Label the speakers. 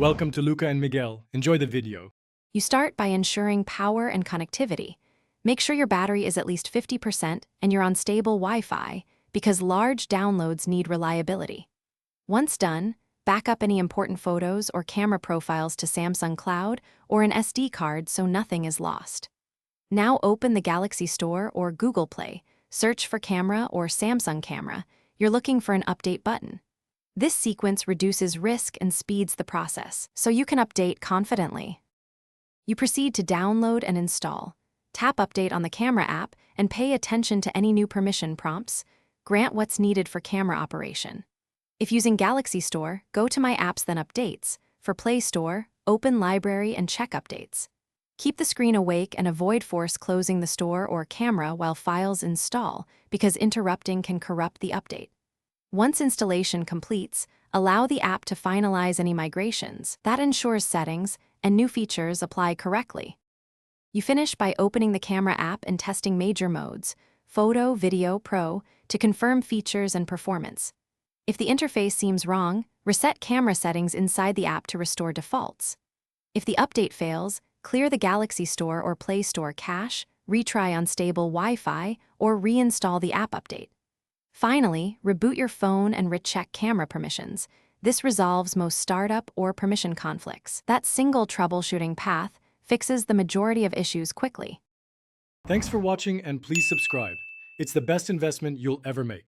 Speaker 1: Welcome to Luca and Miguel. Enjoy the video.
Speaker 2: You start by ensuring power and connectivity. Make sure your battery is at least 50% and you're on stable Wi-Fi because large downloads need reliability. Once done, back up any important photos or camera profiles to Samsung Cloud or an SD card so nothing is lost. Now open the Galaxy Store or Google Play, search for Camera or Samsung Camera. You're looking for an update button. This sequence reduces risk and speeds the process, so you can update confidently. You proceed to download and install. Tap Update on the Camera app and pay attention to any new permission prompts. Grant what's needed for camera operation. If using Galaxy Store, go to My Apps then Updates. For Play Store, open Library and check updates. Keep the screen awake and avoid force closing the store or camera while files install, because interrupting can corrupt the update. Once installation completes, allow the app to finalize any migrations. That ensures settings and new features apply correctly. You finish by opening the Camera app and testing major modes, Photo, Video, Pro, to confirm features and performance. If the interface seems wrong, reset camera settings inside the app to restore defaults. If the update fails, clear the Galaxy Store or Play Store cache, retry on stable Wi-Fi, or reinstall the app update. Finally, reboot your phone and recheck camera permissions. This resolves most startup or permission conflicts. That single troubleshooting path fixes the majority of issues quickly.
Speaker 1: Thanks for watching and please subscribe. It's the best investment you'll ever make.